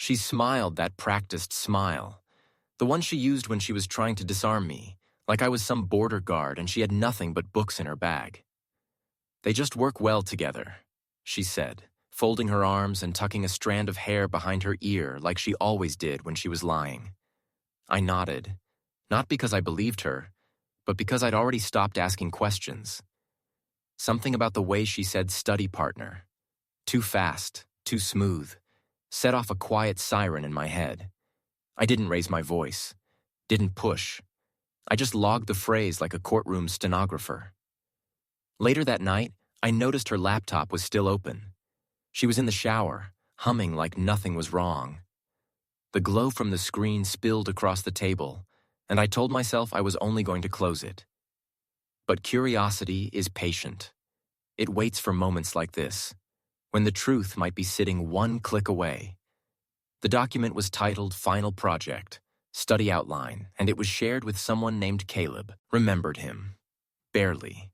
She smiled that practiced smile, the one she used when she was trying to disarm me, like I was some border guard and she had nothing but books in her bag. "They just work well together," she said, folding her arms and tucking a strand of hair behind her ear like she always did when she was lying. I nodded, not because I believed her, but because I'd already stopped asking questions. Something about the way she said study partner, too fast, too smooth, set off a quiet siren in my head. I didn't raise my voice, didn't push. I just logged the phrase like a courtroom stenographer. Later that night, I noticed her laptop was still open. She was in the shower, humming like nothing was wrong. The glow from the screen spilled across the table, and I told myself I was only going to close it. But curiosity is patient. It waits for moments like this, when the truth might be sitting one click away. The document was titled Final Project, Study Outline, and it was shared with someone named Caleb. Remembered him. Barely.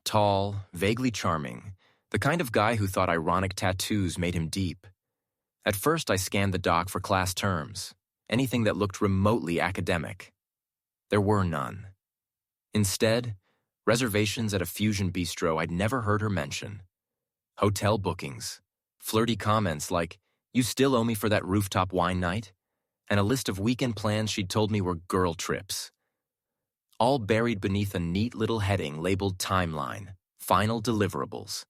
Tall, vaguely charming, the kind of guy who thought ironic tattoos made him deep. At first, I scanned the doc for class terms, anything that looked remotely academic. There were none. Instead, reservations at a fusion bistro I'd never heard her mention. Hotel bookings, flirty comments like, "You still owe me for that rooftop wine night," and a list of weekend plans she'd told me were girl trips. All buried beneath a neat little heading labeled Timeline, Final Deliverables.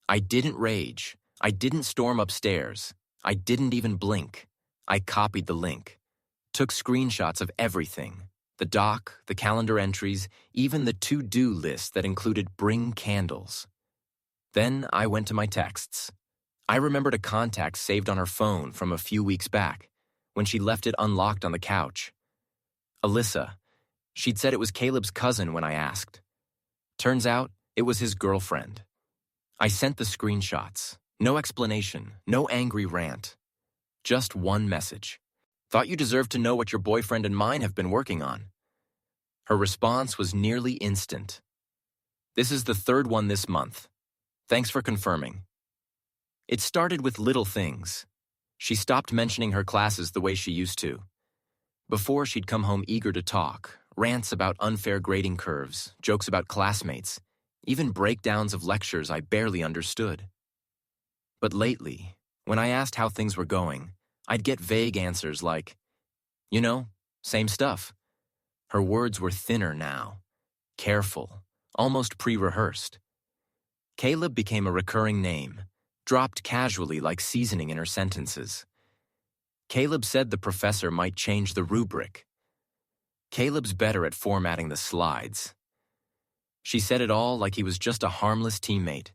I didn't rage. I didn't storm upstairs. I didn't even blink. I copied the link, took screenshots of everything, the doc, the calendar entries, even the to-do list that included bring candles. Then I went to my texts. I remembered a contact saved on her phone from a few weeks back, when she left it unlocked on the couch. Alyssa. She'd said it was Caleb's cousin when I asked. Turns out, it was his girlfriend. I sent the screenshots. No explanation, no angry rant. Just one message. "Thought you deserved to know what your boyfriend and mine have been working on." Her response was nearly instant. "This is the third one this month. Thanks for confirming." It started with little things. She stopped mentioning her classes the way she used to. Before, she'd come home eager to talk, rants about unfair grading curves, jokes about classmates, even breakdowns of lectures I barely understood. But lately, when I asked how things were going, I'd get vague answers like, "You know, same stuff." Her words were thinner now, careful, almost pre-rehearsed. Caleb became a recurring name, dropped casually like seasoning in her sentences. Caleb said the professor might change the rubric. Caleb's better at formatting the slides. She said it all like he was just a harmless teammate,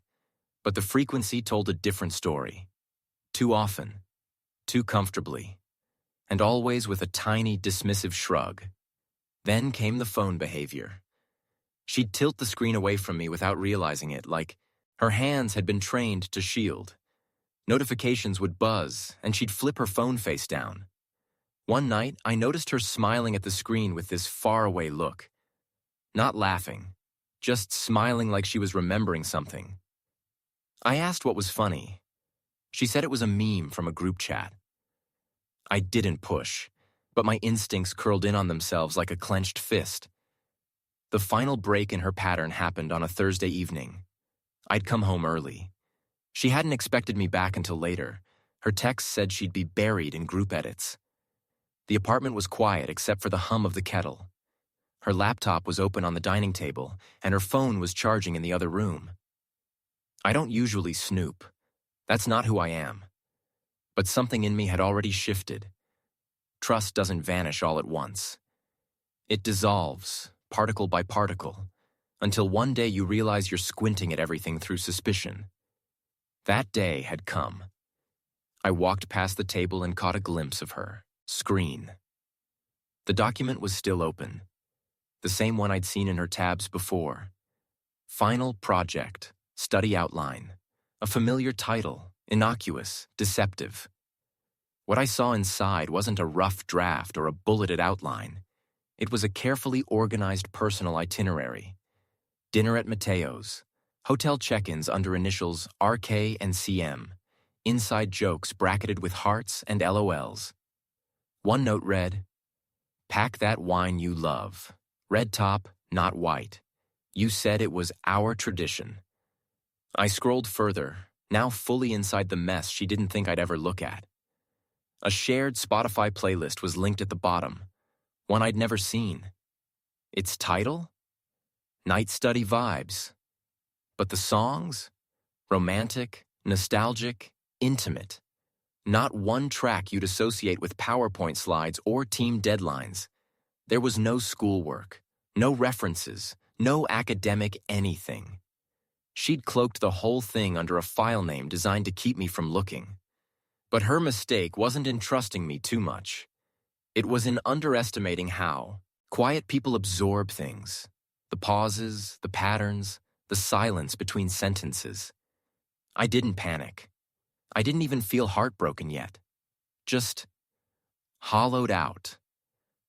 but the frequency told a different story. Too often, too comfortably, and always with a tiny dismissive shrug. Then came the phone behavior. She'd tilt the screen away from me without realizing it, like her hands had been trained to shield. Notifications would buzz, and she'd flip her phone face down. One night, I noticed her smiling at the screen with this faraway look. Not laughing, just smiling like she was remembering something. I asked what was funny. She said it was a meme from a group chat. I didn't push, but my instincts curled in on themselves like a clenched fist. The final break in her pattern happened on a Thursday evening. I'd come home early. She hadn't expected me back until later. Her text said she'd be buried in group edits. The apartment was quiet except for the hum of the kettle. Her laptop was open on the dining table, and her phone was charging in the other room. I don't usually snoop. That's not who I am. But something in me had already shifted. Trust doesn't vanish all at once. It dissolves, particle by particle, until one day you realize you're squinting at everything through suspicion. That day had come. I walked past the table and caught a glimpse of her. Screen. The document was still open. The same one I'd seen in her tabs before. Final Project, Study Outline. A familiar title, innocuous, deceptive. What I saw inside wasn't a rough draft or a bulleted outline. It was a carefully organized personal itinerary. Dinner at Mateo's, hotel check-ins under initials RK and CM, inside jokes bracketed with hearts and LOLs. One note read, "Pack that wine you love. Red top, not white. You said it was our tradition." I scrolled further, now fully inside the mess she didn't think I'd ever look at. A shared Spotify playlist was linked at the bottom, one I'd never seen. Its title? Night Study Vibes. But the songs? Romantic, nostalgic, intimate. Not one track you'd associate with PowerPoint slides or team deadlines. There was no schoolwork, no references, no academic anything. She'd cloaked the whole thing under a file name designed to keep me from looking. But her mistake wasn't in trusting me too much. It was in underestimating how quiet people absorb things. The pauses, the patterns, the silence between sentences. I didn't panic. I didn't even feel heartbroken yet. Just hollowed out.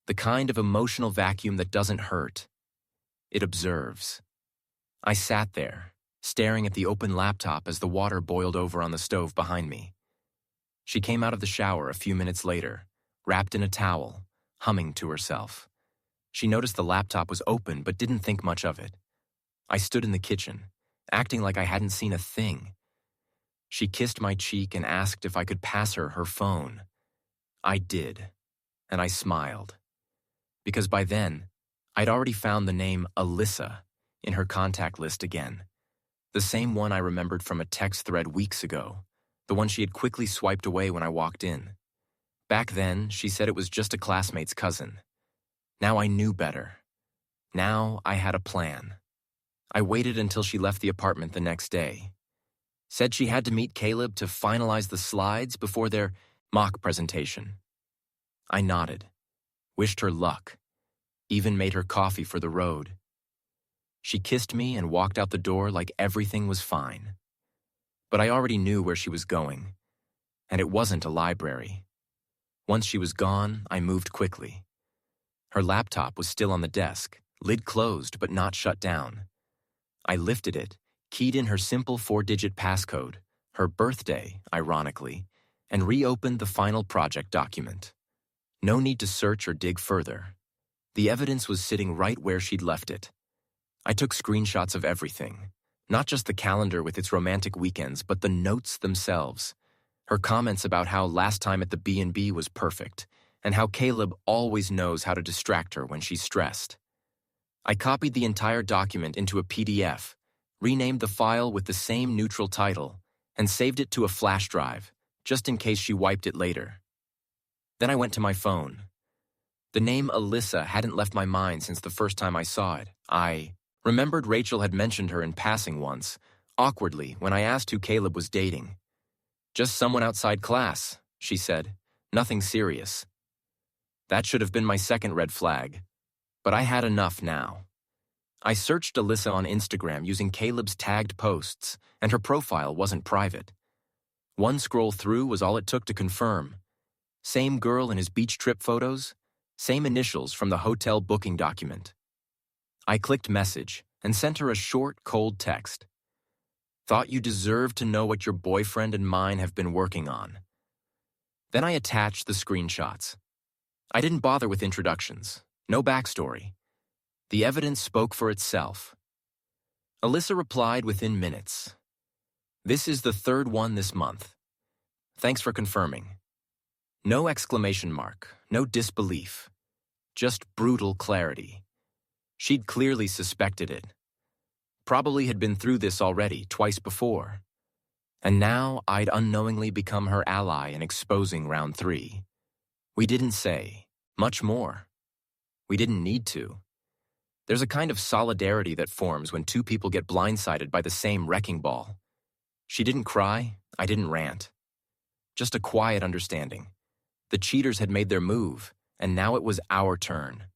The kind of emotional vacuum that doesn't hurt. It observes. I sat there, staring at the open laptop as the water boiled over on the stove behind me. She came out of the shower a few minutes later, wrapped in a towel, humming to herself. She noticed the laptop was open but didn't think much of it. I stood in the kitchen, acting like I hadn't seen a thing. She kissed my cheek and asked if I could pass her phone. I did, and I smiled. Because by then, I'd already found the name Alyssa in her contact list again. The same one I remembered from a text thread weeks ago, the one she had quickly swiped away when I walked in. Back then, she said it was just a classmate's cousin. Now I knew better. Now I had a plan. I waited until she left the apartment the next day. Said she had to meet Caleb to finalize the slides before their mock presentation. I nodded, wished her luck, even made her coffee for the road. She kissed me and walked out the door like everything was fine. But I already knew where she was going, and it wasn't a library. Once she was gone, I moved quickly. Her laptop was still on the desk, lid closed but not shut down. I lifted it, keyed in her simple 4-digit passcode, her birthday, ironically, and reopened the final project document. No need to search or dig further. The evidence was sitting right where she'd left it. I took screenshots of everything, not just the calendar with its romantic weekends, but the notes themselves. Her comments about how last time at the B&B was perfect, and how Caleb always knows how to distract her when she's stressed. I copied the entire document into a PDF, renamed the file with the same neutral title, and saved it to a flash drive, just in case she wiped it later. Then I went to my phone. The name Alyssa hadn't left my mind since the first time I saw it. I remembered Rachel had mentioned her in passing once, awkwardly, when I asked who Caleb was dating. "Just someone outside class," she said. "Nothing serious." That should have been my second red flag, but I had enough now. I searched Alyssa on Instagram using Caleb's tagged posts, and her profile wasn't private. One scroll through was all it took to confirm. Same girl in his beach trip photos, same initials from the hotel booking document. I clicked message and sent her a short, cold text. "Thought you deserved to know what your boyfriend and mine have been working on." Then I attached the screenshots. I didn't bother with introductions, no backstory. The evidence spoke for itself. Alyssa replied within minutes. "This is the third one this month. Thanks for confirming." No exclamation mark, no disbelief. Just brutal clarity. She'd clearly suspected it. Probably had been through this already, twice before. And now I'd unknowingly become her ally in exposing round 3. We didn't say much more. We didn't need to. There's a kind of solidarity that forms when two people get blindsided by the same wrecking ball. She didn't cry, I didn't rant. Just a quiet understanding. The cheaters had made their move, and now it was our turn.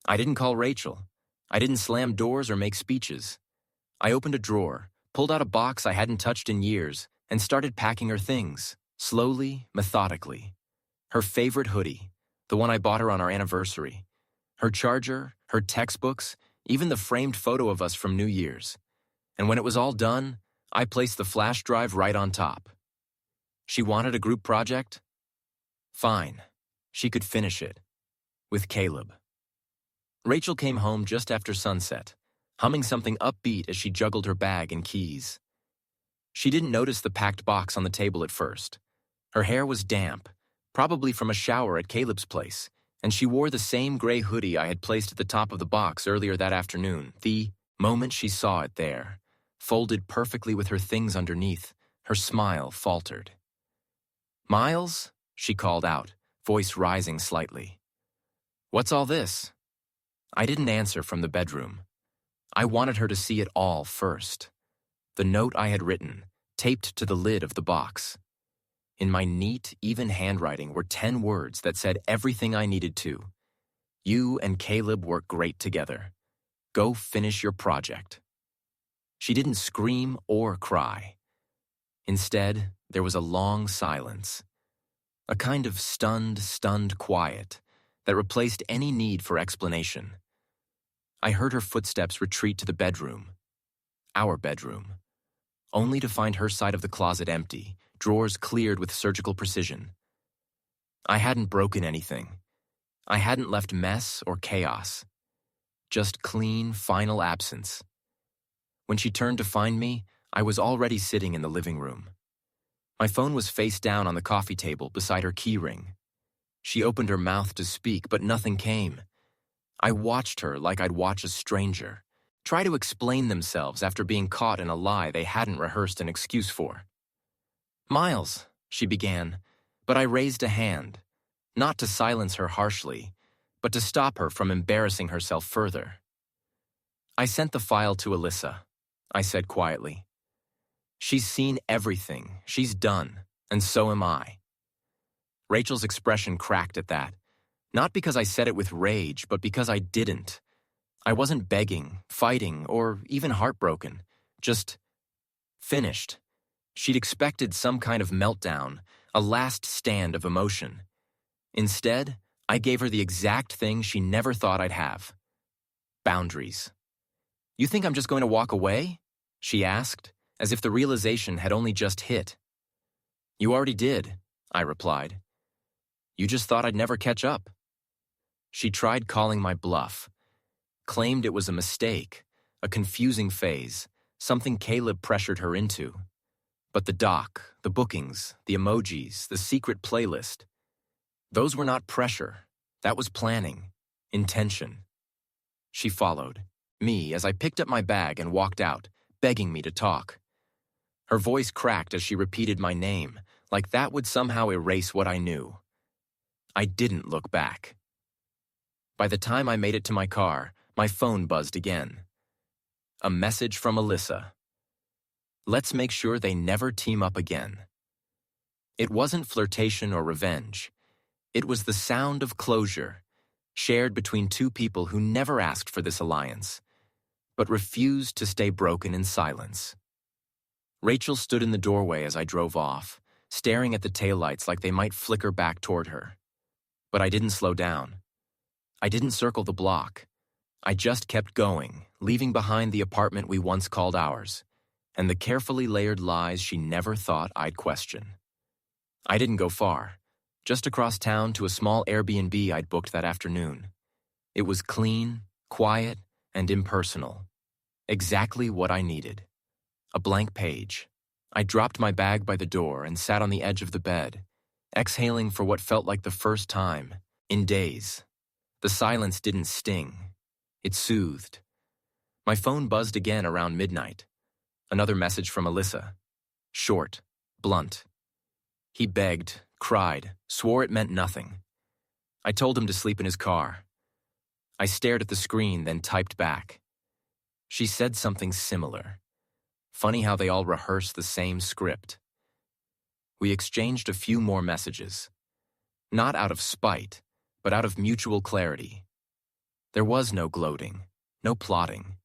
I didn't call Rachel. I didn't slam doors or make speeches. I opened a drawer, pulled out a box I hadn't touched in years, and started packing her things, slowly, methodically. Her favorite hoodie, the one I bought her on our anniversary. Her charger, her textbooks, even the framed photo of us from New Year's. And when it was all done, I placed the flash drive right on top. She wanted a group project? Fine. She could finish it. With Caleb. Rachel came home just after sunset, humming something upbeat as she juggled her bag and keys. She didn't notice the packed box on the table at first. Her hair was damp, probably from a shower at Caleb's place, and she wore the same gray hoodie I had placed at the top of the box earlier that afternoon. The moment she saw it there, folded perfectly with her things underneath, her smile faltered. "Miles?" she called out, voice rising slightly. "What's all this?" I didn't answer from the bedroom. I wanted her to see it all first. The note I had written, taped to the lid of the box. In my neat, even handwriting were 10 words that said everything I needed to. You and Caleb work great together. Go finish your project. She didn't scream or cry. Instead, there was a long silence. A kind of stunned quiet that replaced any need for explanation. I heard her footsteps retreat to the bedroom. Our bedroom. Only to find her side of the closet empty, drawers cleared with surgical precision. I hadn't broken anything. I hadn't left mess or chaos. Just clean, final absence. When she turned to find me, I was already sitting in the living room. My phone was face down on the coffee table beside her keyring. She opened her mouth to speak, but nothing came. I watched her like I'd watch a stranger, try to explain themselves after being caught in a lie they hadn't rehearsed an excuse for. "Miles," she began, but I raised a hand, not to silence her harshly, but to stop her from embarrassing herself further. "I sent the file to Alyssa," I said quietly. "She's seen everything, she's done, and so am I." Rachel's expression cracked at that, not because I said it with rage, but because I didn't. I wasn't begging, fighting, or even heartbroken, just finished. She'd expected some kind of meltdown, a last stand of emotion. Instead, I gave her the exact thing she never thought I'd have. Boundaries. "You think I'm just going to walk away?" she asked, as if the realization had only just hit. "You already did," I replied. "You just thought I'd never catch up." She tried calling my bluff, claimed it was a mistake, a confusing phase, something Caleb pressured her into. But the doc, the bookings, the emojis, the secret playlist, those were not pressure. That was planning, intention. She followed me as I picked up my bag and walked out, begging me to talk. Her voice cracked as she repeated my name, like that would somehow erase what I knew. I didn't look back. By the time I made it to my car, my phone buzzed again. A message from Alyssa. Let's make sure they never team up again. It wasn't flirtation or revenge. It was the sound of closure, shared between two people who never asked for this alliance, but refused to stay broken in silence. Rachel stood in the doorway as I drove off, staring at the taillights like they might flicker back toward her. But I didn't slow down. I didn't circle the block. I just kept going, leaving behind the apartment we once called ours, and the carefully layered lies she never thought I'd question. I didn't go far, just across town to a small Airbnb I'd booked that afternoon. It was clean, quiet, and impersonal. Exactly what I needed. A blank page. I dropped my bag by the door and sat on the edge of the bed, exhaling for what felt like the first time in days. The silence didn't sting. It soothed. My phone buzzed again around midnight. Another message from Alyssa. Short, blunt. He begged, cried, swore it meant nothing. I told him to sleep in his car. I stared at the screen, then typed back. She said something similar. Funny how they all rehearse the same script. We exchanged a few more messages. Not out of spite, but out of mutual clarity. There was no gloating, no plotting,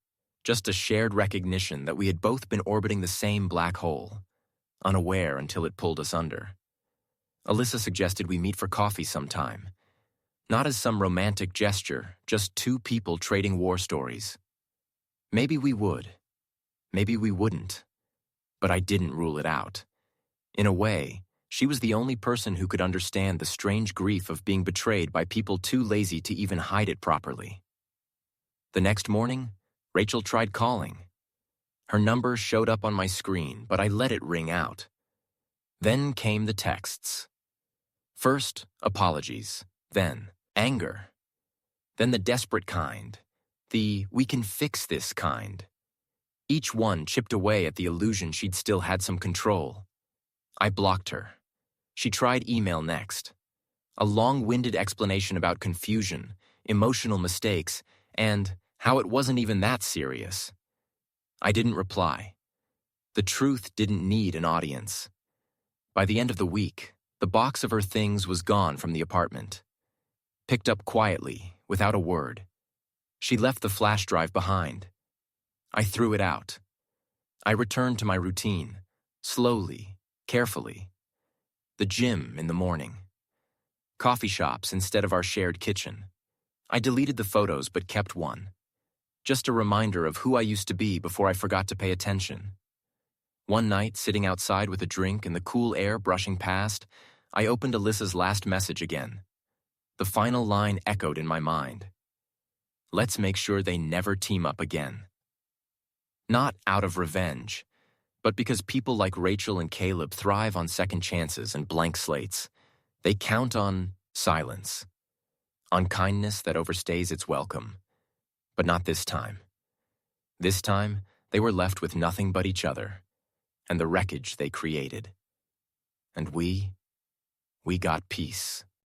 just a shared recognition that we had both been orbiting the same black hole, unaware until it pulled us under. Alyssa suggested we meet for coffee sometime. Not as some romantic gesture, just two people trading war stories. Maybe we would. Maybe we wouldn't. But I didn't rule it out. In a way, She was the only person who could understand the strange grief of being betrayed by people too lazy to even hide it properly. The next morning, Rachel tried calling. Her number showed up on my screen, but I let it ring out. Then came the texts. First, apologies. Then, anger. Then the desperate kind. The "we can fix this" kind. Each one chipped away at the illusion she'd still had some control. I blocked her. She tried email next. A long-winded explanation about confusion, emotional mistakes, and how it wasn't even that serious. I didn't reply. The truth didn't need an audience. By the end of the week, the box of her things was gone from the apartment. Picked up quietly, without a word. She left the flash drive behind. I threw it out. I returned to my routine, slowly, carefully. The gym in the morning. Coffee shops instead of our shared kitchen. I deleted the photos but kept one. Just a reminder of who I used to be before I forgot to pay attention. One night, sitting outside with a drink and the cool air brushing past, I opened Alyssa's last message again. The final line echoed in my mind. Let's make sure they never team up again. Not out of revenge, but because people like Rachel and Caleb thrive on second chances and blank slates. They count on silence, on kindness that overstays its welcome. But not this time. This time, they were left with nothing but each other and the wreckage they created. And we got peace.